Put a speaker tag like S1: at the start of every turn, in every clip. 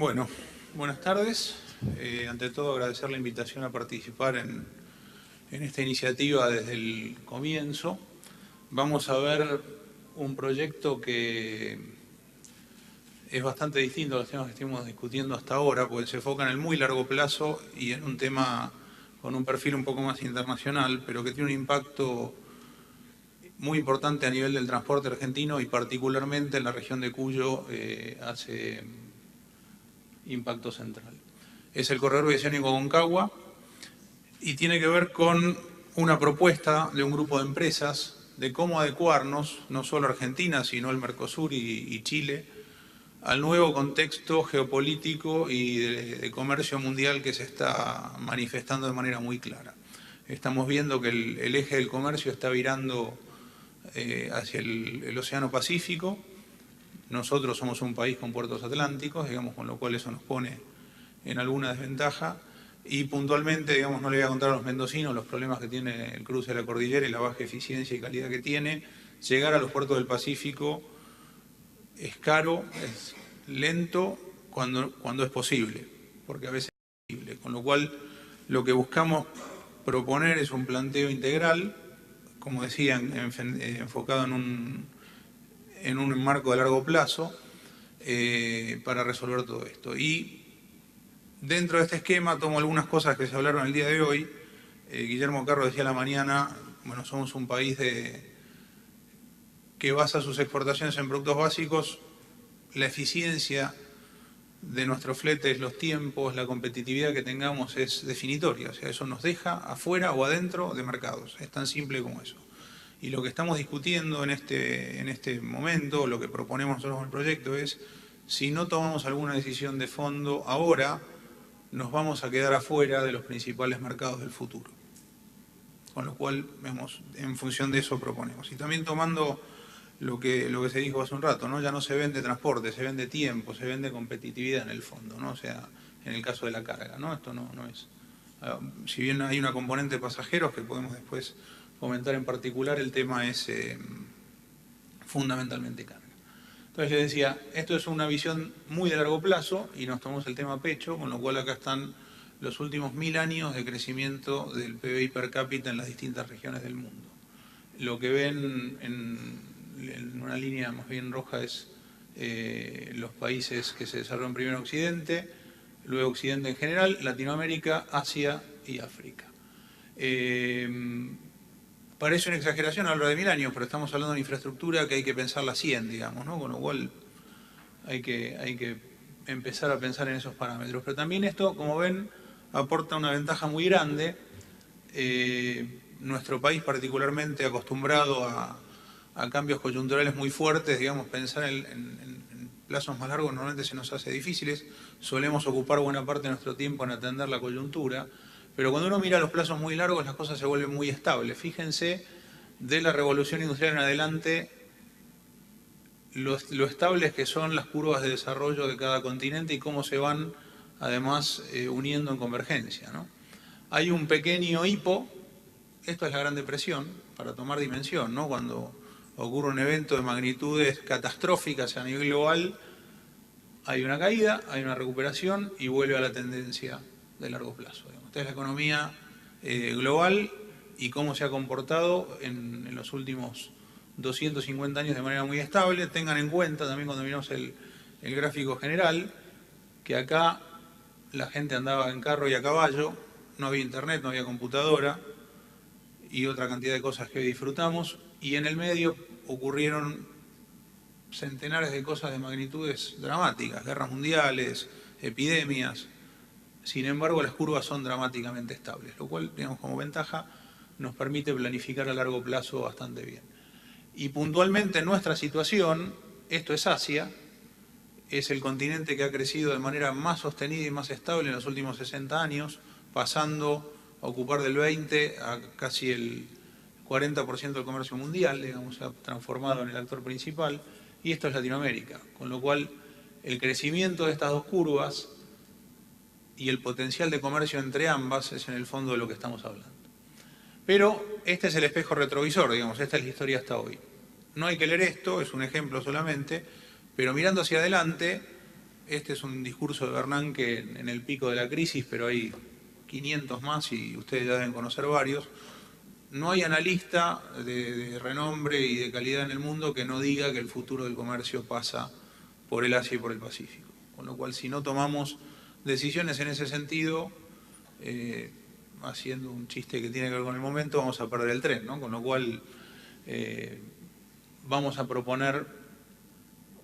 S1: Bueno, buenas tardes. Ante todo agradecer la invitación a participar en esta iniciativa desde el comienzo. Vamos a ver un proyecto que es bastante distinto a los temas que estuvimos discutiendo hasta ahora, porque se enfoca en el muy largo plazo y en un tema con un perfil un poco más internacional, pero que tiene un impacto muy importante a nivel del transporte argentino y particularmente en la región de Cuyo hace impacto central. Es el corredor bioceánico Aconcagua y tiene que ver con una propuesta de un grupo de empresas de cómo adecuarnos, no solo Argentina, sino el Mercosur y Chile, al nuevo contexto geopolítico y de comercio mundial que se está manifestando de manera muy clara. Estamos viendo que el eje del comercio está virando hacia el Océano Pacífico. Nosotros somos un país con puertos atlánticos, digamos, con lo cual eso nos pone en alguna desventaja. Y puntualmente, digamos, no le voy a contar a los mendocinos los problemas que tiene el cruce de la cordillera y la baja eficiencia y calidad que tiene. Llegar a los puertos del Pacífico es caro, es lento cuando es posible, porque a veces es imposible. Con lo cual, lo que buscamos proponer es un planteo integral, como decía, enfocado en un marco de largo plazo para resolver todo esto. Y dentro de este esquema tomo algunas cosas que se hablaron el día de hoy. Guillermo Carro decía a la mañana, bueno, somos un país que basa sus exportaciones en productos básicos. La eficiencia de nuestros fletes, los tiempos, la competitividad que tengamos es definitoria. O sea, eso nos deja afuera o adentro de mercados. Es tan simple como eso. Y lo que estamos discutiendo en este momento, lo que proponemos nosotros con el proyecto es, si no tomamos alguna decisión de fondo ahora, nos vamos a quedar afuera de los principales mercados del futuro. Con lo cual, vemos, en función de eso proponemos. Y también tomando lo que se dijo hace un rato, ¿no? Ya no se vende transporte, se vende tiempo, se vende competitividad en el fondo, ¿no? O sea, en el caso de la carga, ¿no? Esto no es... Si bien hay una componente de pasajeros que podemos después comentar en particular, el tema es fundamentalmente carga. Entonces les decía, esto es una visión muy de largo plazo y nos tomamos el tema a pecho, con lo cual acá están los últimos 1000 años de crecimiento del PBI per cápita en las distintas regiones del mundo. Lo que ven en una línea más bien roja es los países que se desarrollan primero en Occidente, luego Occidente en general, Latinoamérica, Asia y África. Parece una exageración hablar de 1000 años, pero estamos hablando de una infraestructura que hay que pensarla 100, digamos, ¿no? Con lo cual hay que empezar a pensar en esos parámetros. Pero también esto, como ven, aporta una ventaja muy grande. Nuestro país particularmente acostumbrado a cambios coyunturales muy fuertes, digamos, pensar en plazos más largos normalmente se nos hace difíciles. Solemos ocupar buena parte de nuestro tiempo en atender la coyuntura. Pero cuando uno mira los plazos muy largos, las cosas se vuelven muy estables. Fíjense, de la revolución industrial en adelante, lo estables que son las curvas de desarrollo de cada continente y cómo se van, además, uniendo en convergencia, ¿no? Hay un pequeño hipo, esto es la Gran Depresión, para tomar dimensión, ¿no? Cuando ocurre un evento de magnitudes catastróficas a nivel global, hay una caída, hay una recuperación y vuelve a la tendencia de largo plazo. Esta es la economía global y cómo se ha comportado en los últimos 250 años de manera muy estable. Tengan en cuenta también cuando miramos el gráfico general, que acá la gente andaba en carro y a caballo, no había internet, no había computadora y otra cantidad de cosas que hoy disfrutamos, y en el medio ocurrieron centenares de cosas de magnitudes dramáticas, guerras mundiales, epidemias. Sin embargo, las curvas son dramáticamente estables, lo cual, digamos, como ventaja nos permite planificar a largo plazo bastante bien. Y puntualmente en nuestra situación, esto es Asia, es el continente que ha crecido de manera más sostenida y más estable en los últimos 60 años, pasando a ocupar del 20% a casi el 40% del comercio mundial, digamos, se ha transformado en el actor principal, y esto es Latinoamérica, con lo cual el crecimiento de estas dos curvas y el potencial de comercio entre ambas es en el fondo de lo que estamos hablando. Pero este es el espejo retrovisor, digamos, esta es la historia hasta hoy. No hay que leer esto, es un ejemplo solamente, pero mirando hacia adelante, Este es un discurso de Bernanke en el pico de la crisis, pero hay 500 más y ustedes ya deben conocer varios. No hay analista de renombre y de calidad en el mundo que no diga que el futuro del comercio pasa por el Asia y por el Pacífico. Con lo cual, si no tomamos decisiones en ese sentido, haciendo un chiste que tiene que ver con el momento, vamos a perder el tren, ¿no? Con lo cual, vamos a proponer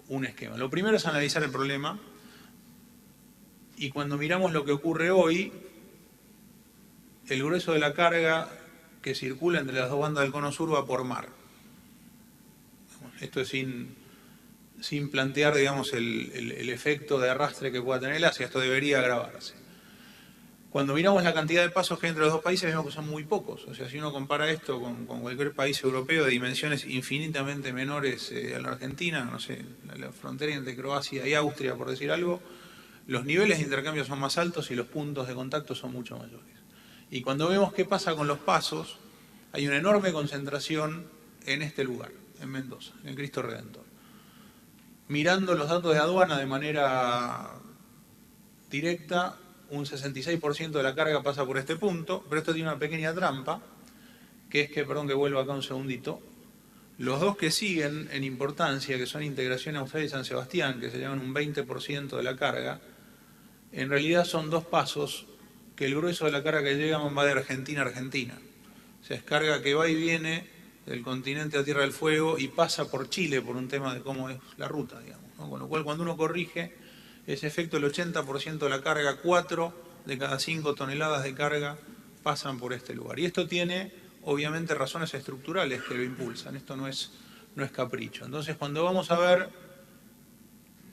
S1: un esquema. Lo primero es analizar el problema y cuando miramos lo que ocurre hoy, el grueso de la carga que circula entre las dos bandas del cono sur va por mar. Esto es sin plantear, digamos, el efecto de arrastre que pueda tener el Asia. Esto debería agravarse. Cuando miramos la cantidad de pasos que hay entre los dos países, vemos que son muy pocos. O sea, si uno compara esto con cualquier país europeo de dimensiones infinitamente menores a la Argentina, no sé, la frontera entre Croacia y Austria, por decir algo, los niveles de intercambio son más altos y los puntos de contacto son mucho mayores. Y cuando vemos qué pasa con los pasos, hay una enorme concentración en este lugar, en Mendoza, en Cristo Redentor. Mirando los datos de aduana de manera directa, un 66% de la carga pasa por este punto, pero esto tiene una pequeña trampa, que es que, perdón que vuelva acá un segundito, los dos que siguen en importancia, que son Integración Austral y San Sebastián, que se llevan un 20% de la carga, en realidad son dos pasos que el grueso de la carga que llega va de Argentina a Argentina. O sea, es carga que va y viene del continente a Tierra del Fuego y pasa por Chile por un tema de cómo es la ruta, digamos, ¿no? Con lo cual, cuando uno corrige ese efecto, el 80% de la carga, 4 de cada 5 toneladas de carga pasan por este lugar. Y esto tiene, obviamente, razones estructurales que lo impulsan. Esto no es capricho. Entonces, cuando vamos a ver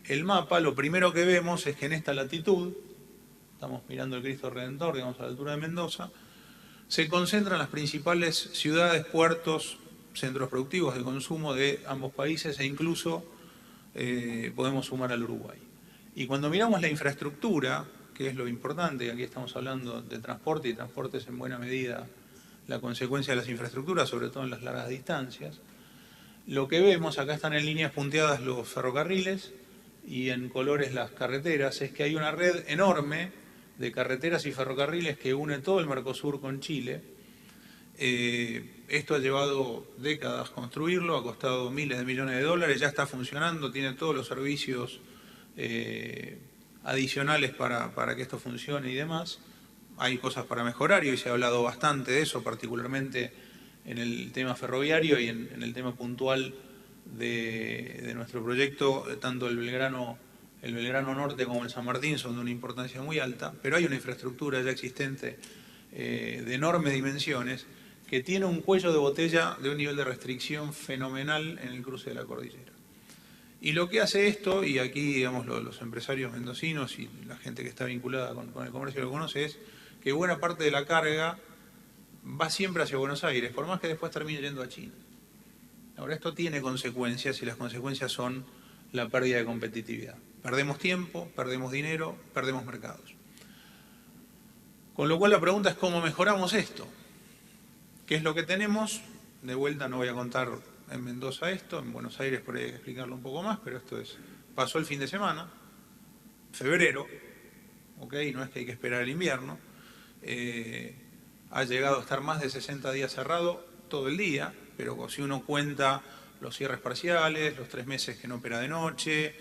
S1: el mapa, lo primero que vemos es que en esta latitud, estamos mirando el Cristo Redentor, digamos, a la altura de Mendoza, se concentran las principales ciudades, puertos, centros productivos de consumo de ambos países e incluso podemos sumar al Uruguay. Y cuando miramos la infraestructura, que es lo importante, aquí estamos hablando de transporte y transporte es en buena medida la consecuencia de las infraestructuras, sobre todo en las largas distancias, lo que vemos, acá están en líneas punteadas los ferrocarriles y en colores las carreteras, es que hay una red enorme de carreteras y ferrocarriles que une todo el Mercosur con Chile. Esto ha llevado décadas construirlo, ha costado miles de millones de dólares, ya está funcionando, tiene todos los servicios adicionales para que esto funcione y demás. Hay cosas para mejorar y hoy se ha hablado bastante de eso, particularmente en el tema ferroviario y en el tema puntual de nuestro proyecto, tanto el Belgrano Norte como el San Martín son de una importancia muy alta, pero hay una infraestructura ya existente de enormes dimensiones que tiene un cuello de botella de un nivel de restricción fenomenal en el cruce de la cordillera. Y lo que hace esto, y aquí digamos los empresarios mendocinos y la gente que está vinculada con el comercio lo conoce, es que buena parte de la carga va siempre hacia Buenos Aires, por más que después termine yendo a China. Ahora, esto tiene consecuencias y las consecuencias son la pérdida de competitividad. Perdemos tiempo, perdemos dinero, perdemos mercados. Con lo cual la pregunta es cómo mejoramos esto. ¿Qué es lo que tenemos? De vuelta no voy a contar en Mendoza esto, en Buenos Aires por ahí hay que explicarlo un poco más, pero esto pasó el fin de semana, febrero, ¿ok? No es que hay que esperar el invierno. Ha llegado a estar más de 60 días cerrado todo el día, pero si uno cuenta los cierres parciales, los 3 meses que no opera de noche,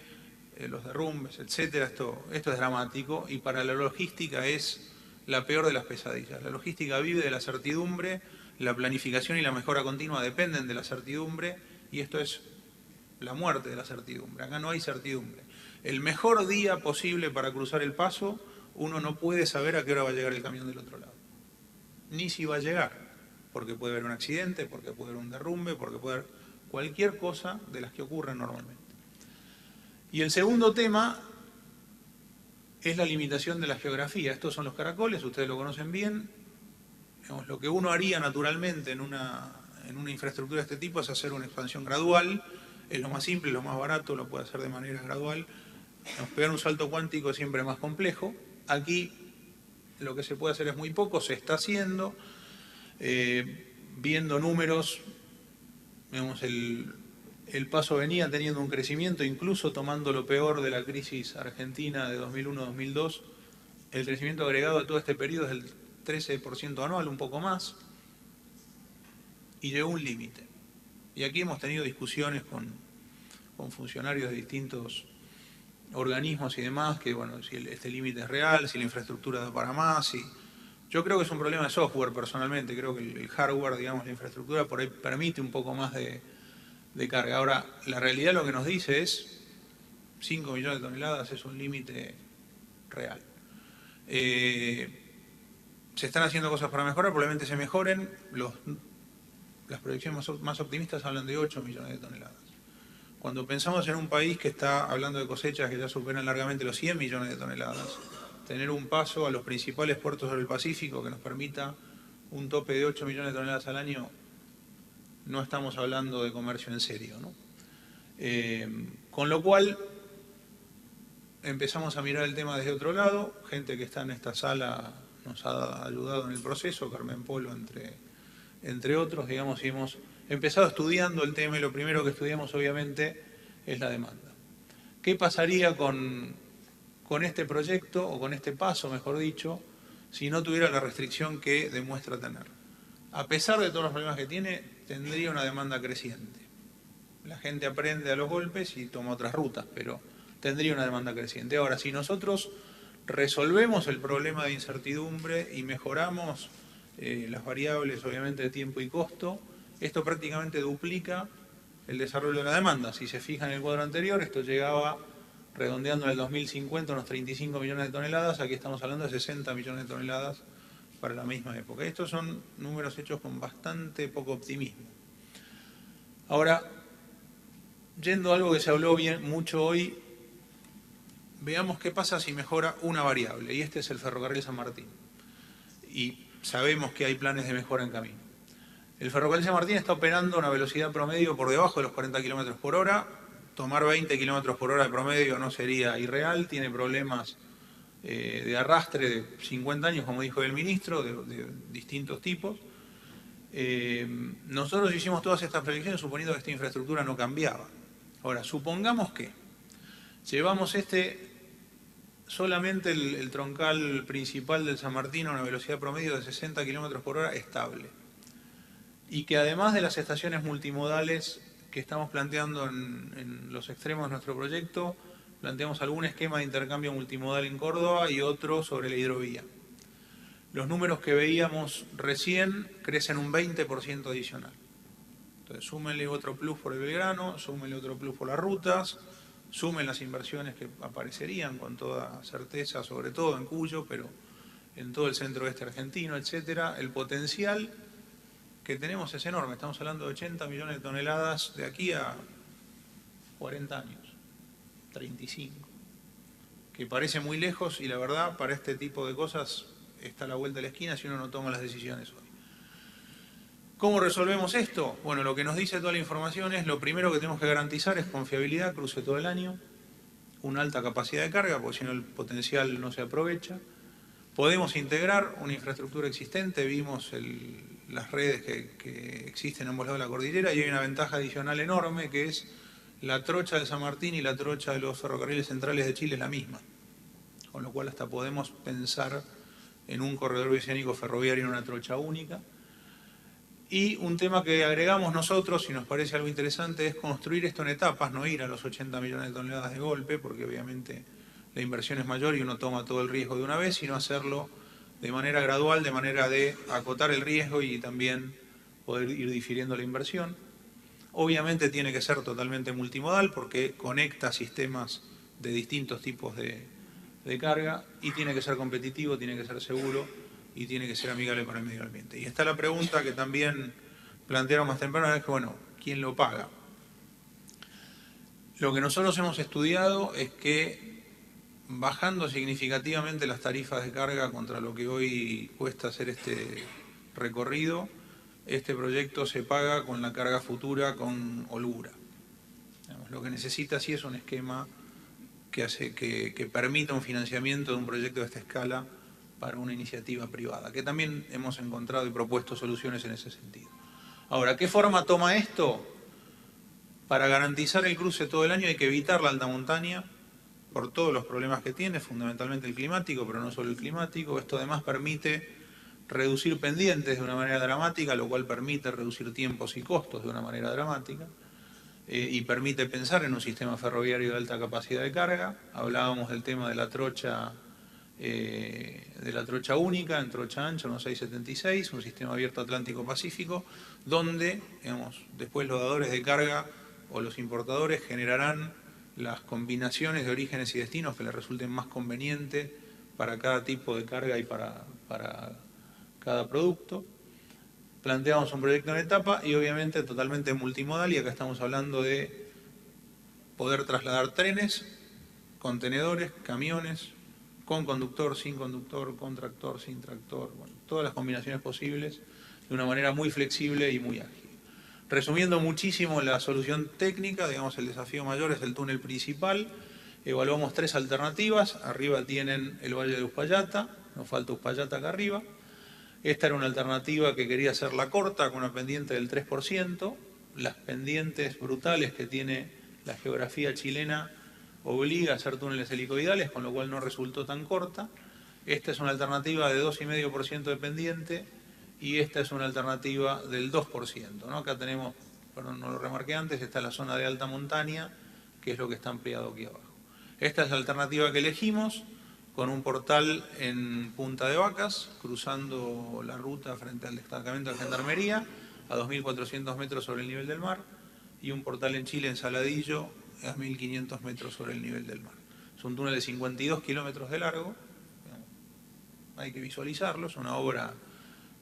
S1: los derrumbes, etcétera, esto es dramático y para la logística es la peor de las pesadillas. La logística vive de la certidumbre, la planificación y la mejora continua dependen de la certidumbre y esto es la muerte de la certidumbre. Acá no hay certidumbre. El mejor día posible para cruzar el paso, uno no puede saber a qué hora va a llegar el camión del otro lado. Ni si va a llegar, porque puede haber un accidente, porque puede haber un derrumbe, porque puede haber cualquier cosa de las que ocurren normalmente. Y el segundo tema es la limitación de la geografía. Estos son los caracoles, ustedes lo conocen bien. Digamos, lo que uno haría naturalmente en una infraestructura de este tipo es hacer una expansión gradual. Es lo más simple, lo más barato, lo puede hacer de manera gradual. Pegar un salto cuántico es siempre más complejo. Aquí lo que se puede hacer es muy poco, se está haciendo. Viendo números, digamos, El Paso venía teniendo un crecimiento, incluso tomando lo peor de la crisis argentina de 2001-2002, el crecimiento agregado de todo este periodo es del 13% anual, un poco más, y llegó un límite. Y aquí hemos tenido discusiones con funcionarios de distintos organismos y demás, que bueno, si este límite es real, si la infraestructura da para más, yo creo que es un problema de software personalmente, creo que el hardware, digamos, la infraestructura por ahí permite un poco más de carga. Ahora, la realidad lo que nos dice es 5 millones de toneladas es un límite real. Se están haciendo cosas para mejorar, probablemente se mejoren. Las proyecciones más optimistas hablan de 8 millones de toneladas. Cuando pensamos en un país que está hablando de cosechas que ya superan largamente los 100 millones de toneladas, tener un paso a los principales puertos del Pacífico que nos permita un tope de 8 millones de toneladas al año, no estamos hablando de comercio en serio, ¿no? Con lo cual, empezamos a mirar el tema desde otro lado. Gente que está en esta sala nos ha ayudado en el proceso, Carmen Polo entre otros, digamos, y hemos empezado estudiando el tema, y lo primero que estudiamos obviamente es la demanda. ¿Qué pasaría con este proyecto, o con este paso, mejor dicho, si no tuviera la restricción que demuestra tener? A pesar de todos los problemas que tiene, tendría una demanda creciente. La gente aprende a los golpes y toma otras rutas, pero tendría una demanda creciente. Ahora, si nosotros resolvemos el problema de incertidumbre y mejoramos las variables, obviamente, de tiempo y costo, esto prácticamente duplica el desarrollo de la demanda. Si se fija en el cuadro anterior, esto llegaba, redondeando en el 2050, unos 35 millones de toneladas, aquí estamos hablando de 60 millones de toneladas para la misma época. Estos son números hechos con bastante poco optimismo. Ahora, yendo a algo que se habló mucho hoy, veamos qué pasa si mejora una variable, y este es el ferrocarril San Martín. Y sabemos que hay planes de mejora en camino. El ferrocarril San Martín está operando a una velocidad promedio por debajo de los 40 kilómetros por hora. Tomar 20 kilómetros por hora de promedio no sería irreal, tiene problemas de arrastre de 50 años, como dijo el ministro, de distintos tipos. Nosotros hicimos todas estas predicciones suponiendo que esta infraestructura no cambiaba. Ahora, supongamos que llevamos solamente el troncal principal del San Martín a una velocidad promedio de 60 kilómetros por hora estable, y que además de las estaciones multimodales que estamos planteando en los extremos de nuestro proyecto, planteamos algún esquema de intercambio multimodal en Córdoba y otro sobre la hidrovía. Los números que veíamos recién crecen un 20% adicional. Entonces, súmenle otro plus por el Belgrano, súmenle otro plus por las rutas, sumen las inversiones que aparecerían con toda certeza, sobre todo en Cuyo, pero en todo el centro-oeste argentino, etcétera. El potencial que tenemos es enorme. Estamos hablando de 80 millones de toneladas de aquí a 40 años, 35, que parece muy lejos, y la verdad, para este tipo de cosas está a la vuelta de la esquina si uno no toma las decisiones hoy. ¿Cómo resolvemos esto? Bueno, lo que nos dice toda la información es: lo primero que tenemos que garantizar es confiabilidad, cruce todo el año, una alta capacidad de carga, porque si no el potencial no se aprovecha. Podemos integrar una infraestructura existente, vimos las redes que existen a ambos lados de la cordillera, y hay una ventaja adicional enorme, que es la trocha de San Martín y la trocha de los ferrocarriles centrales de Chile es la misma, con lo cual hasta podemos pensar en un corredor bioceánico ferroviario en una trocha única. Y un tema que agregamos nosotros, y nos parece algo interesante, es construir esto en etapas, no ir a los 80 millones de toneladas de golpe, porque obviamente la inversión es mayor y uno toma todo el riesgo de una vez, sino hacerlo de manera gradual, de manera de acotar el riesgo y también poder ir difiriendo la inversión. Obviamente tiene que ser totalmente multimodal, porque conecta sistemas de distintos tipos de carga, y tiene que ser competitivo, tiene que ser seguro y tiene que ser amigable para el medio ambiente. Y está la pregunta que también plantearon más temprano, es que, bueno, ¿quién lo paga? Lo que nosotros hemos estudiado es que, bajando significativamente las tarifas de carga contra lo que hoy cuesta hacer este recorrido, este proyecto se paga con la carga futura con holgura. Lo que necesita sí es un esquema que permita un financiamiento de un proyecto de esta escala para una iniciativa privada, que también hemos encontrado y propuesto soluciones en ese sentido. Ahora, ¿qué forma toma esto? Para garantizar el cruce todo el año hay que evitar la alta montaña por todos los problemas que tiene, fundamentalmente el climático, pero no solo el climático. Esto además permite reducir pendientes de una manera dramática, lo cual permite reducir tiempos y costos de una manera dramática, y permite pensar en un sistema ferroviario de alta capacidad de carga. Hablábamos del tema de la trocha única, en trocha ancha, 1676, un sistema abierto Atlántico-Pacífico, donde, digamos, después los dadores de carga o los importadores generarán las combinaciones de orígenes y destinos que les resulten más convenientes para cada tipo de carga y para cada producto. Planteamos un proyecto en etapa y obviamente totalmente multimodal, y acá estamos hablando de poder trasladar trenes, contenedores, camiones, con conductor, sin conductor, con tractor, sin tractor, bueno, todas las combinaciones posibles de una manera muy flexible y muy ágil. Resumiendo muchísimo la solución técnica, digamos, el desafío mayor es el túnel principal. Evaluamos 3 alternativas. Arriba tienen el Valle de Uspallata, nos falta Uspallata acá arriba. Esta era una alternativa que quería hacer la corta, con una pendiente del 3%. Las pendientes brutales que tiene la geografía chilena obliga a hacer túneles helicoidales, con lo cual no resultó tan corta. Esta es una alternativa de 2,5% de pendiente, y esta es una alternativa del 2%, ¿no? Acá tenemos, perdón, no lo remarqué antes, está la zona de alta montaña, que es lo que está ampliado aquí abajo. Esta es la alternativa que elegimos, con un portal en Punta de Vacas, cruzando la ruta frente al destacamento de Gendarmería, a 2.400 metros sobre el nivel del mar, y un portal en Chile, en Saladillo, a 1.500 metros sobre el nivel del mar. Es un túnel de 52 kilómetros de largo, hay que visualizarlo, es una obra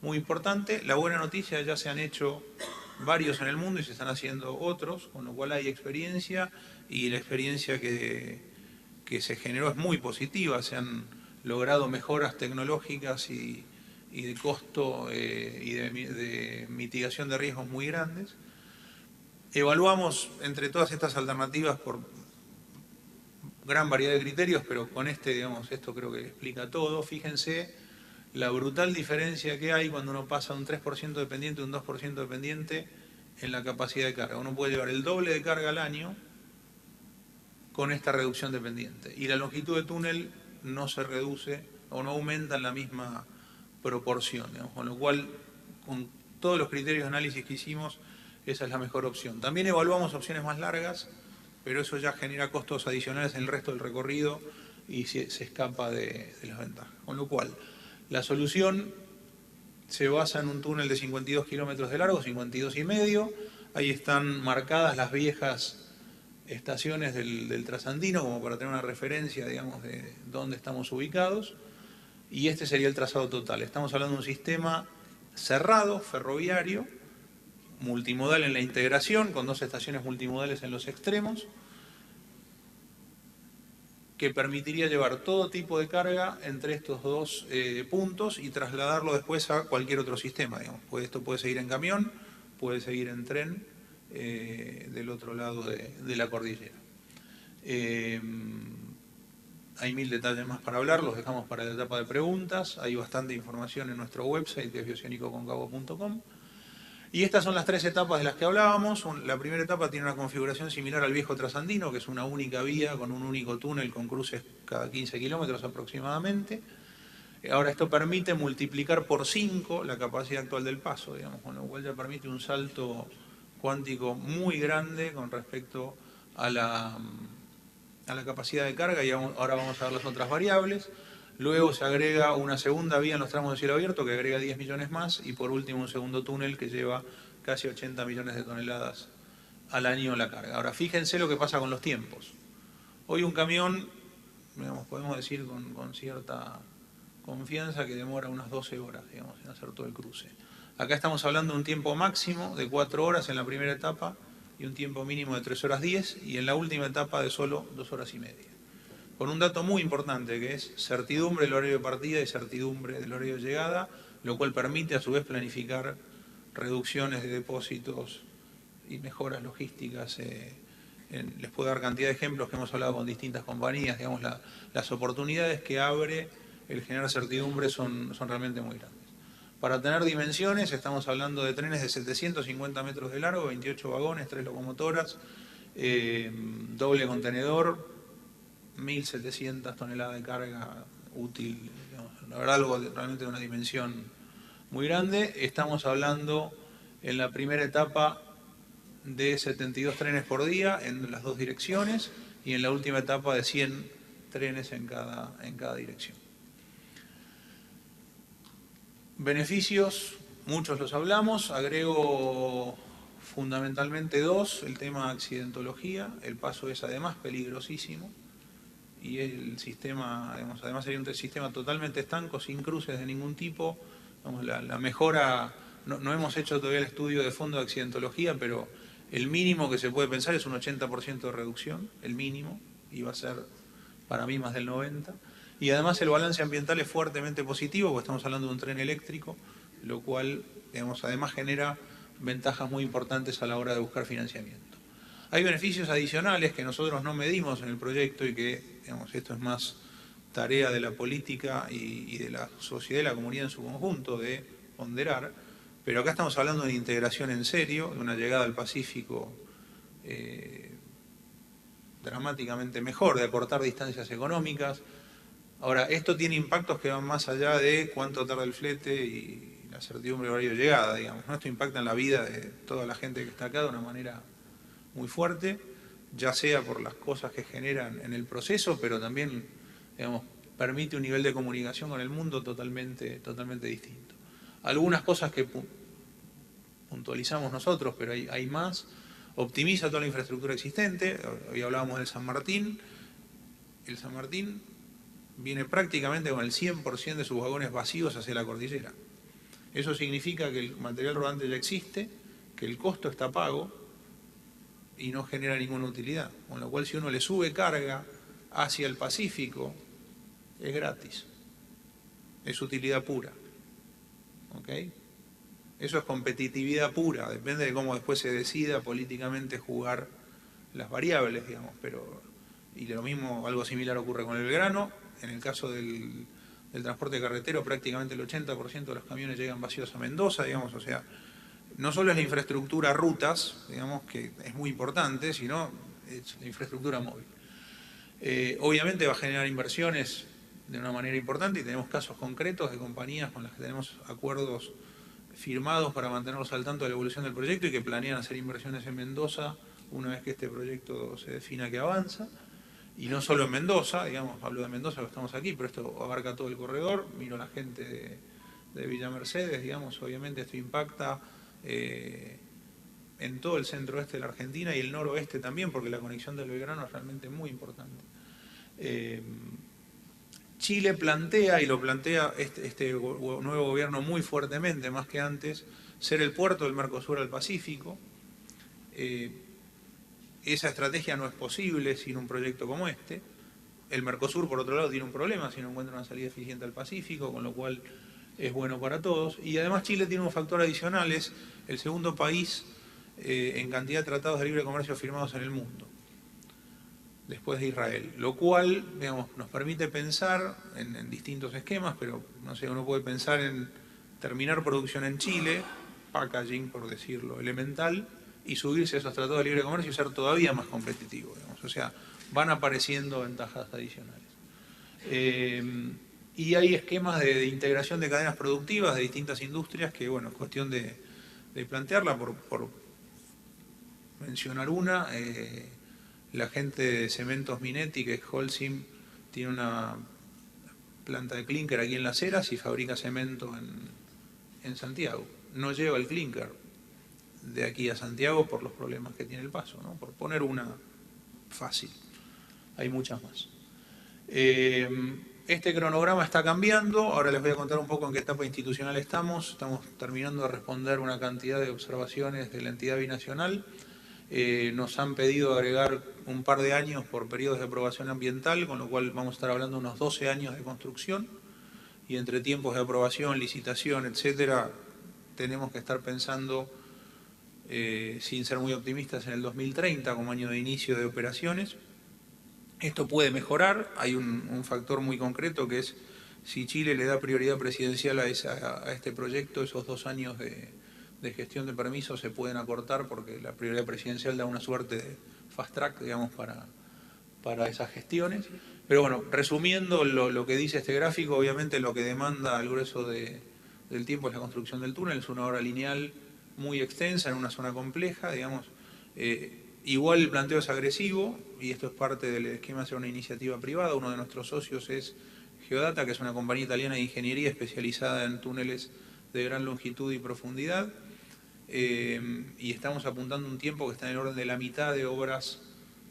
S1: muy importante. La buena noticia, ya se han hecho varios en el mundo y se están haciendo otros, con lo cual hay experiencia, y la experiencia que se generó es muy positiva. Se han logrado mejoras tecnológicas y de costo y de mitigación de riesgos muy grandes. Evaluamos entre todas estas alternativas por gran variedad de criterios, pero con digamos, esto creo que explica todo. Fíjense la brutal diferencia que hay cuando uno pasa de un 3% de pendiente a un 2% de pendiente en la capacidad de carga. Uno puede llevar el doble de carga al año con esta reducción de pendiente, y la longitud de túnel no se reduce o no aumenta en la misma proporción, digamos, con lo cual, con todos los criterios de análisis que hicimos, esa es la mejor opción. También evaluamos opciones más largas, pero eso ya genera costos adicionales en el resto del recorrido y se escapa de las ventajas. Con lo cual, la solución se basa en un túnel de 52 kilómetros de largo, 52,5. Ahí están marcadas las viejas estaciones del trasandino, como para tener una referencia, digamos, de dónde estamos ubicados. Y este sería el trazado total. Estamos hablando de un sistema cerrado, ferroviario, multimodal en la integración, con 2 estaciones multimodales en los extremos, que permitiría llevar todo tipo de carga entre estos 2 puntos y trasladarlo después a cualquier otro sistema, digamos. Esto puede seguir en camión, puede seguir en tren del otro lado de la cordillera. Hay 1000 detalles más para hablar, los dejamos para la etapa de preguntas. Hay bastante información en nuestro website, que es bioceanicoconcagua.com. Y estas son las 3 etapas de las que hablábamos. La primera etapa tiene una configuración similar al viejo trasandino, que es una única vía con un único túnel con cruces cada 15 kilómetros aproximadamente. Ahora, esto permite multiplicar por 5 la capacidad actual del paso, digamos, con lo cual ya permite un salto cuántico muy grande con respecto a la capacidad de carga, y ahora vamos a ver las otras variables. Luego se agrega una segunda vía en los tramos de cielo abierto, que agrega 10 millones más, y por último un segundo túnel que lleva casi 80 millones de toneladas al año en la carga. Ahora, fíjense lo que pasa con los tiempos. Hoy un camión, digamos, podemos decir con cierta confianza que demora unas 12 horas, digamos, en hacer todo el cruce. Acá estamos hablando de un tiempo máximo de 4 horas en la primera etapa y un tiempo mínimo de 3 horas 10, y en la última etapa de solo 2 horas y media. Con un dato muy importante, que es certidumbre del horario de partida y certidumbre del horario de llegada, lo cual permite a su vez planificar reducciones de depósitos y mejoras logísticas. Les puedo dar cantidad de ejemplos que hemos hablado con distintas compañías. Digamos, las oportunidades que abre el generar certidumbre son realmente muy grandes. Para tener dimensiones, estamos hablando de trenes de 750 metros de largo, 28 vagones, 3 locomotoras, doble contenedor, 1.700 toneladas de carga útil, digamos, la verdad algo realmente de una dimensión muy grande. Estamos hablando en la primera etapa de 72 trenes por día en las dos direcciones y en la última etapa de 100 trenes en cada dirección. Beneficios, muchos los hablamos, agrego fundamentalmente dos: el tema accidentología. El paso es además peligrosísimo y el sistema, además sería un sistema totalmente estanco, sin cruces de ningún tipo. La mejora, no hemos hecho todavía el estudio de fondo de accidentología, pero el mínimo que se puede pensar es un 80% de reducción, el mínimo, y va a ser para mí más del 90%. Y además el balance ambiental es fuertemente positivo, porque estamos hablando de un tren eléctrico, lo cual, además genera ventajas muy importantes a la hora de buscar financiamiento. Hay beneficios adicionales que nosotros no medimos en el proyecto y que, esto es más tarea de la política y de la sociedad y la comunidad en su conjunto de ponderar, pero acá estamos hablando de integración en serio, de una llegada al Pacífico dramáticamente mejor, de acortar distancias económicas. Ahora, esto tiene impactos que van más allá de cuánto tarda el flete y la certidumbre de horario de llegada, digamos, ¿no? Esto impacta en la vida de toda la gente que está acá de una manera muy fuerte, ya sea por las cosas que generan en el proceso, pero también, permite un nivel de comunicación con el mundo totalmente distinto. Algunas cosas que puntualizamos nosotros, pero hay más. Optimiza toda la infraestructura existente. Hoy hablábamos del San Martín. El San Martín viene prácticamente con el 100% de sus vagones vacíos hacia la cordillera. Eso significa que el material rodante ya existe, que el costo está pago y no genera ninguna utilidad. Con lo cual, si uno le sube carga hacia el Pacífico, es gratis. Es utilidad pura. ¿Ok? Eso es competitividad pura. Depende de cómo después se decida políticamente jugar las variables, digamos. Y lo mismo, algo similar ocurre con el Belgrano. En el caso del transporte carretero, prácticamente el 80% de los camiones llegan vacíos a Mendoza, digamos, o sea, no solo es la infraestructura rutas, digamos, que es muy importante, sino es la infraestructura móvil. Obviamente va a generar inversiones de una manera importante y tenemos casos concretos de compañías con las que tenemos acuerdos firmados para mantenerlos al tanto de la evolución del proyecto y que planean hacer inversiones en Mendoza una vez que este proyecto se defina que avanza. Y no solo en Mendoza, digamos, hablo de Mendoza, que estamos aquí, pero esto abarca todo el corredor. Miro a la gente de Villa Mercedes, digamos, obviamente esto impacta en todo el centro-oeste de la Argentina y el noroeste también, porque la conexión del Belgrano es realmente muy importante. Chile plantea, y lo plantea este nuevo gobierno muy fuertemente, más que antes, ser el puerto del Mercosur al Pacífico. Esa estrategia no es posible sin un proyecto como este. El Mercosur, por otro lado, tiene un problema si no encuentra una salida eficiente al Pacífico, con lo cual es bueno para todos. Y además Chile tiene un factor adicional, es el segundo país en cantidad de tratados de libre comercio firmados en el mundo, después de Israel, lo cual, digamos, nos permite pensar en distintos esquemas, pero no sé, uno puede pensar en terminar producción en Chile, packaging, por decirlo, elemental, y subirse a esos tratados de libre comercio y ser todavía más competitivo, digamos. O sea, van apareciendo ventajas adicionales. Y hay esquemas de integración de cadenas productivas de distintas industrias que, bueno, es cuestión de plantearla. Por mencionar una, la gente de Cementos Minetti, que es Holcim, tiene una planta de clínker aquí en Las Heras y fabrica cemento en Santiago. No lleva el clínker de aquí a Santiago por los problemas que tiene el paso, ¿no? Por poner una fácil. Hay muchas más. Este cronograma está cambiando. Ahora les voy a contar un poco en qué etapa institucional estamos. Estamos terminando de responder una cantidad de observaciones de la entidad binacional. Nos han pedido agregar un par de años por periodos de aprobación ambiental, con lo cual vamos a estar hablando de unos 12 años de construcción. Y entre tiempos de aprobación, licitación, etcétera, tenemos que estar pensando, sin ser muy optimistas, en el 2030 como año de inicio de operaciones. Esto puede mejorar. Hay un factor muy concreto que es si Chile le da prioridad presidencial a este proyecto, esos 2 años de gestión de permisos se pueden acortar porque la prioridad presidencial da una suerte de fast track, digamos, para esas gestiones. Pero bueno, resumiendo lo que dice este gráfico, obviamente lo que demanda al grueso del tiempo es la construcción del túnel, es una obra lineal muy extensa en una zona compleja, digamos. Igual el planteo es agresivo y esto es parte del esquema de ser una iniciativa privada. Uno de nuestros socios es Geodata, que es una compañía italiana de ingeniería especializada en túneles de gran longitud y profundidad. Y estamos apuntando un tiempo que está en el orden de la mitad de obras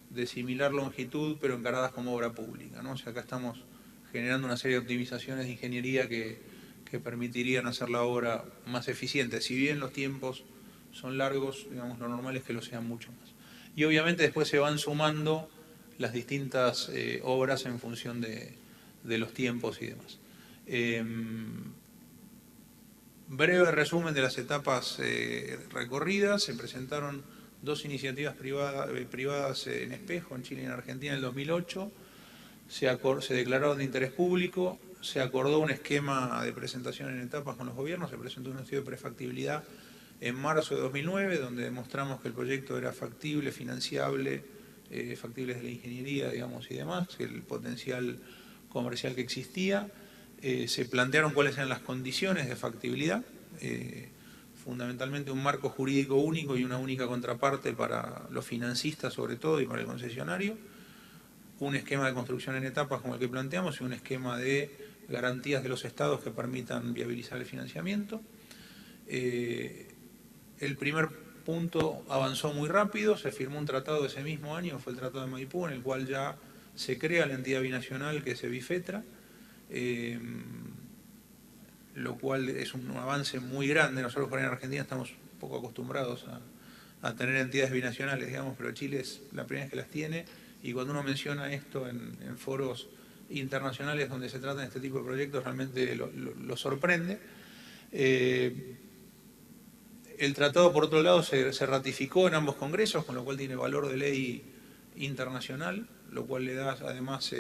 S1: de similar longitud, pero encaradas como obra pública, ¿no? O sea, acá estamos generando una serie de optimizaciones de ingeniería que permitirían hacer la obra más eficiente. Si bien los tiempos son largos, digamos, lo normal es que lo sean mucho más. Y obviamente después se van sumando las distintas obras en función de los tiempos y demás. Breve resumen de las etapas recorridas. Se presentaron 2 iniciativas privadas en espejo en Chile y en Argentina en el 2008. Se declararon de interés público, se acordó un esquema de presentación en etapas con los gobiernos, se presentó un estudio de prefactibilidad en marzo de 2009, donde demostramos que el proyecto era factible, financiable, factible desde la ingeniería, digamos, y demás, que el potencial comercial que existía. Se plantearon cuáles eran las condiciones de factibilidad, fundamentalmente un marco jurídico único y una única contraparte para los financistas sobre todo y para el concesionario, un esquema de construcción en etapas como el que planteamos y un esquema de garantías de los estados que permitan viabilizar el financiamiento. El primer punto avanzó muy rápido, se firmó un tratado ese mismo año, fue el Tratado de Maipú, en el cual ya se crea la entidad binacional que es Ebifetra, lo cual es un avance muy grande. Nosotros por ahí en Argentina estamos un poco acostumbrados a tener entidades binacionales, digamos, pero Chile es la primera vez que las tiene, y cuando uno menciona esto en foros internacionales donde se tratan este tipo de proyectos, realmente lo sorprende. El tratado, por otro lado, se ratificó en ambos congresos, con lo cual tiene valor de ley internacional, lo cual le da además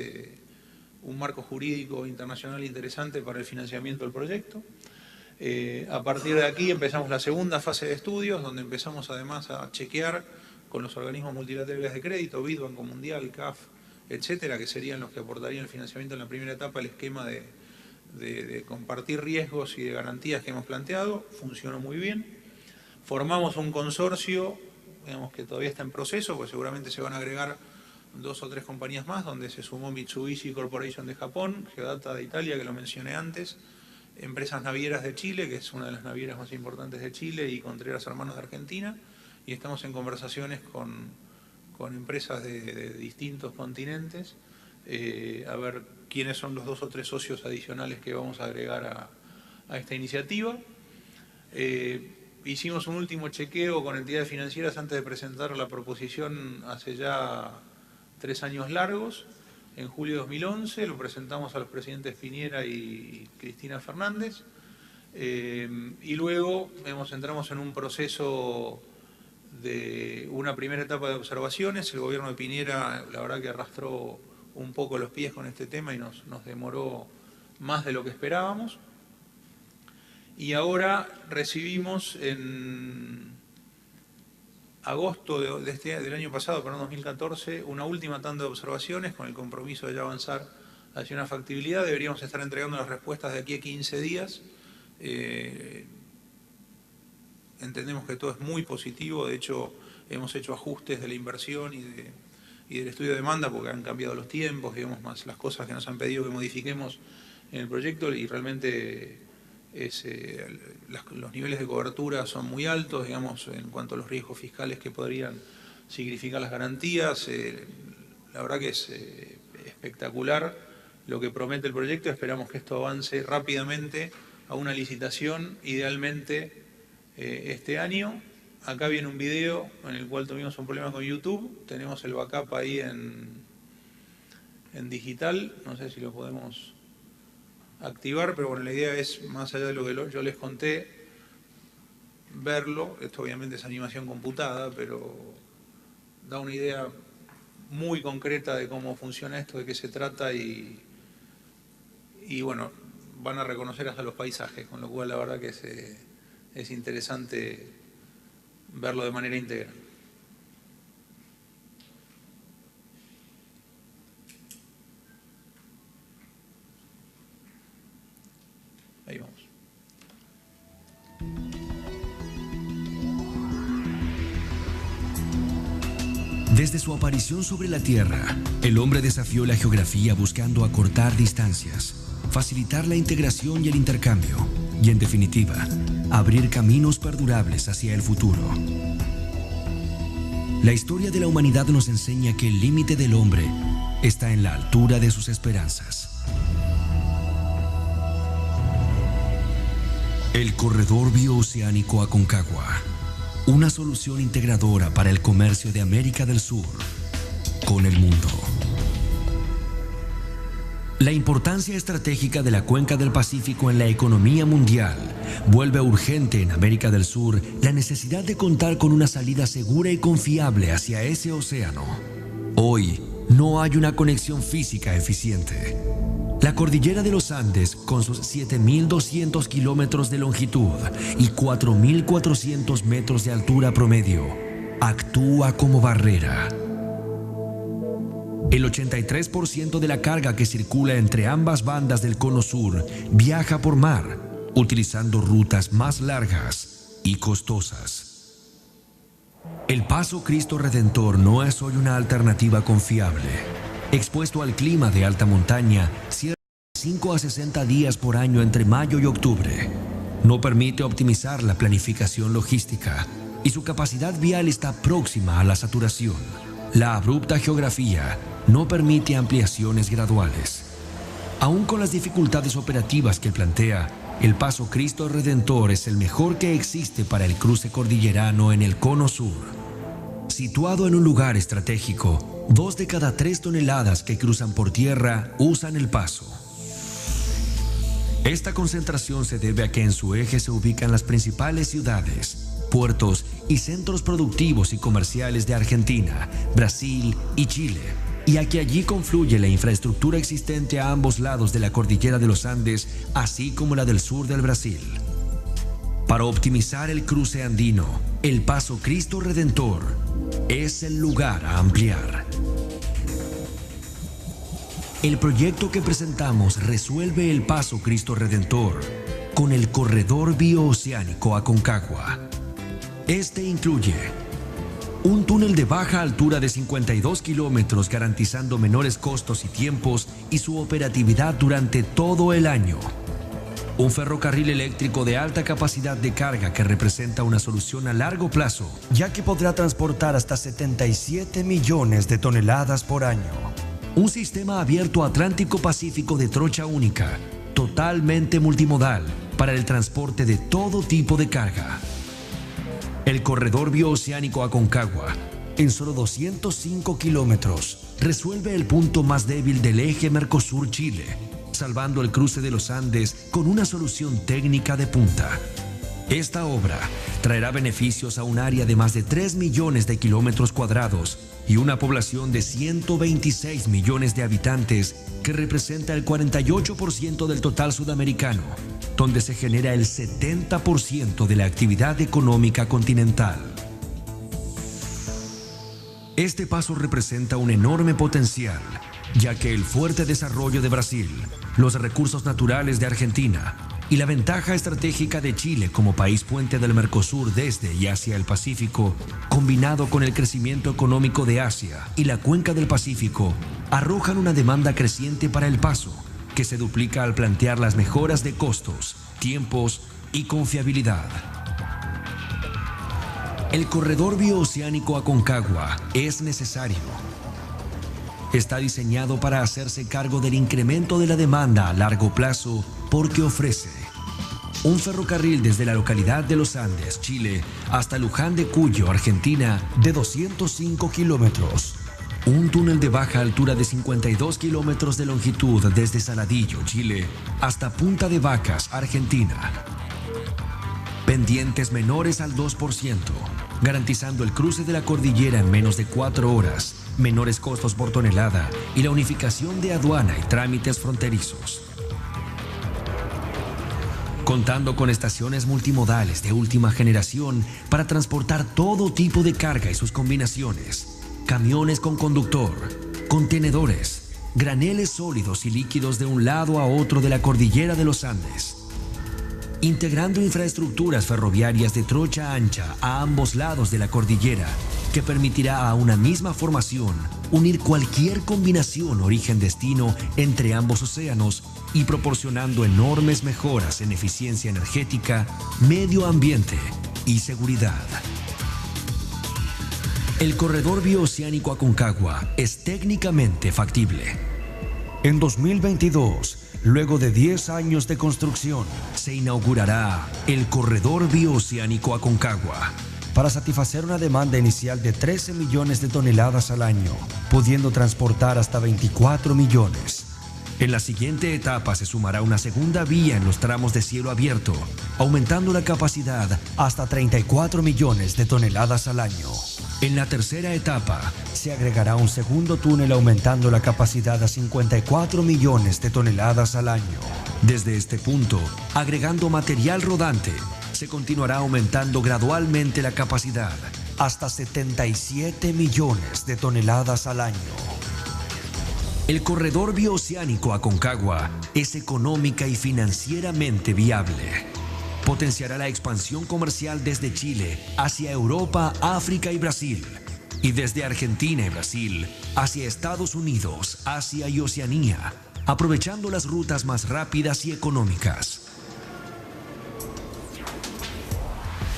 S1: un marco jurídico internacional interesante para el financiamiento del proyecto. A partir de aquí empezamos la segunda fase de estudios, donde empezamos además a chequear con los organismos multilaterales de crédito, BID, Banco Mundial, CAF, etcétera, que serían los que aportarían el financiamiento en la primera etapa, el esquema de compartir riesgos y de garantías que hemos planteado. Funcionó muy bien. Formamos un consorcio, digamos, que todavía está en proceso, pues seguramente se van a agregar 2 o 3 compañías más, donde se sumó Mitsubishi Corporation de Japón, Geodata de Italia, que lo mencioné antes, Empresas Navieras de Chile, que es una de las navieras más importantes de Chile, y Contreras Hermanos de Argentina, y estamos en conversaciones con empresas de distintos continentes, a ver quiénes son los 2 o 3 socios adicionales que vamos a agregar a esta iniciativa. Hicimos un último chequeo con entidades financieras antes de presentar la proposición hace ya 3 años largos. En julio de 2011 lo presentamos a los presidentes Piñera y Cristina Fernández. Y luego entramos en un proceso de una primera etapa de observaciones. El gobierno de Piñera, la verdad que arrastró un poco los pies con este tema y nos demoró más de lo que esperábamos. Y ahora recibimos en agosto del año pasado, perdón, 2014, una última tanda de observaciones con el compromiso de ya avanzar hacia una factibilidad. Deberíamos estar entregando las respuestas de aquí a 15 días. Entendemos que todo es muy positivo, de hecho hemos hecho ajustes de la inversión y del estudio de demanda porque han cambiado los tiempos, digamos, más las cosas que nos han pedido que modifiquemos en el proyecto, y realmente los niveles de cobertura son muy altos, digamos, en cuanto a los riesgos fiscales que podrían significar las garantías. La verdad que es espectacular lo que promete el proyecto. Esperamos que esto avance rápidamente a una licitación, idealmente este año. Acá viene un video en el cual tuvimos un problema con YouTube. Tenemos el backup ahí en digital. No sé si lo podemos activar, pero bueno, la idea es, más allá de lo que yo les conté, verlo. Esto obviamente es animación computada, pero da una idea muy concreta de cómo funciona esto, de qué se trata, y bueno, van a reconocer hasta los paisajes, con lo cual la verdad que es interesante verlo de manera integral. Ahí vamos.
S2: Desde su aparición sobre la Tierra, el hombre desafió la geografía buscando acortar distancias, facilitar la integración y el intercambio, y en definitiva, abrir caminos perdurables hacia el futuro. La historia de la humanidad nos enseña que el límite del hombre está en la altura de sus esperanzas. El corredor bioceánico Aconcagua, una solución integradora para el comercio de América del Sur con el mundo. La importancia estratégica de la cuenca del Pacífico en la economía mundial vuelve urgente en América del Sur la necesidad de contar con una salida segura y confiable hacia ese océano. Hoy no hay una conexión física eficiente. La cordillera de los Andes, con sus 7.200 kilómetros de longitud y 4.400 metros de altura promedio, actúa como barrera. El 83% de la carga que circula entre ambas bandas del cono sur viaja por mar, utilizando rutas más largas y costosas. El Paso Cristo Redentor no es hoy una alternativa confiable. Expuesto al clima de alta montaña, cierra 5 a 60 días por año entre mayo y octubre. No permite optimizar la planificación logística y su capacidad vial está próxima a la saturación. La abrupta geografía no permite ampliaciones graduales. Aún con las dificultades operativas que plantea, el Paso Cristo Redentor es el mejor que existe para el cruce cordillerano en el cono sur. Situado en un lugar estratégico, 2 de cada 3 toneladas que cruzan por tierra usan el paso. Esta concentración se debe a que en su eje se ubican las principales ciudades, puertos y centros productivos y comerciales de Argentina, Brasil y Chile, y a que allí confluye la infraestructura existente a ambos lados de la cordillera de los Andes, así como la del sur del Brasil. Para optimizar el cruce andino, el Paso Cristo Redentor es el lugar a ampliar. El proyecto que presentamos resuelve el Paso Cristo Redentor con el corredor bioceánico Aconcagua. Este incluye un túnel de baja altura de 52 kilómetros garantizando menores costos y tiempos y su operatividad durante todo el año. Un ferrocarril eléctrico de alta capacidad de carga que representa una solución a largo plazo, ya que podrá transportar hasta 77 millones de toneladas por año. Un sistema abierto Atlántico-Pacífico de trocha única, totalmente multimodal, para el transporte de todo tipo de carga. El corredor bioceánico Aconcagua, en solo 205 kilómetros, resuelve el punto más débil del eje Mercosur-Chile, salvando el cruce de los Andes con una solución técnica de punta. Esta obra traerá beneficios a un área de más de 3 millones de kilómetros cuadrados y una población de 126 millones de habitantes que representa el 48% del total sudamericano, donde se genera el 70% de la actividad económica continental. Este paso representa un enorme potencial, ya que el fuerte desarrollo de Brasil, los recursos naturales de Argentina y la ventaja estratégica de Chile como país puente del Mercosur desde y hacia el Pacífico, combinado con el crecimiento económico de Asia y la cuenca del Pacífico, arrojan una demanda creciente para el paso, que se duplica al plantear las mejoras de costos, tiempos y confiabilidad. El corredor bioceánico Aconcagua es necesario. Está diseñado para hacerse cargo del incremento de la demanda a largo plazo porque ofrece un ferrocarril desde la localidad de Los Andes, Chile, hasta Luján de Cuyo, Argentina, de 205 kilómetros. Un túnel de baja altura de 52 kilómetros de longitud desde Saladillo, Chile, hasta Punta de Vacas, Argentina. Pendientes menores al 2%, garantizando el cruce de la cordillera en menos de 4 horas, menores costos por tonelada y la unificación de aduana y trámites fronterizos. contando con estaciones multimodales de última generación para transportar todo tipo de carga y sus combinaciones, camiones con conductor, contenedores, graneles sólidos y líquidos de un lado a otro de la cordillera de los Andes, integrando infraestructuras ferroviarias de trocha ancha a ambos lados de la cordillera, que permitirá a una misma formación unir cualquier combinación origen-destino entre ambos océanos y proporcionando enormes mejoras en eficiencia energética, medio ambiente y seguridad. El corredor bioceánico Aconcagua es técnicamente factible. En 2022, luego de 10 años de construcción, se inaugurará el corredor bioceánico Aconcagua, para satisfacer una demanda inicial de 13 millones de toneladas al año, pudiendo transportar hasta 24 millones. En la siguiente etapa se sumará una segunda vía en los tramos de cielo abierto, aumentando la capacidad hasta 34 millones de toneladas al año. En la tercera etapa se agregará un segundo túnel aumentando la capacidad a 54 millones de toneladas al año. Desde este punto, agregando material rodante, se continuará aumentando gradualmente la capacidad hasta 77 millones de toneladas al año. El corredor bioceánico Aconcagua es económica y financieramente viable. Potenciará la expansión comercial desde Chile hacia Europa, África y Brasil, y desde Argentina y Brasil hacia Estados Unidos, Asia y Oceanía, aprovechando las rutas más rápidas y económicas.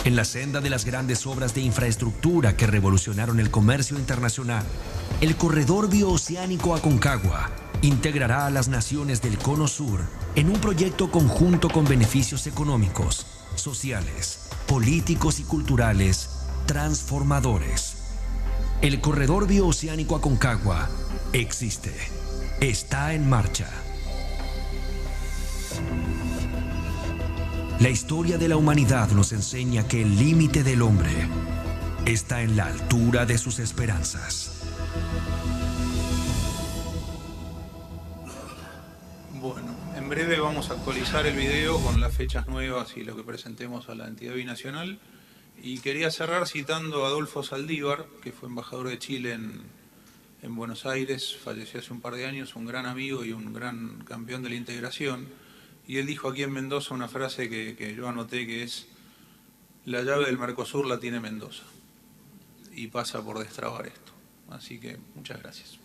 S2: En la senda de las grandes obras de infraestructura que revolucionaron el comercio internacional, el corredor bioceánico Aconcagua integrará a las naciones del Cono Sur en un proyecto conjunto con beneficios económicos, sociales, políticos y culturales transformadores. El corredor bioceánico Aconcagua existe, está en marcha. La historia de la humanidad nos enseña que el límite del hombre está en la altura de sus esperanzas.
S1: Bueno, en breve vamos a actualizar el video con las fechas nuevas y lo que presentemos a la entidad binacional. Y quería cerrar citando a Adolfo Saldívar, que fue embajador de Chile en Buenos Aires, falleció hace un par de años, un gran amigo y un gran campeón de la integración. Y él dijo aquí en Mendoza una frase que yo anoté, que es: la llave del Mercosur la tiene Mendoza. Y pasa por destrabar esto. Así que muchas gracias.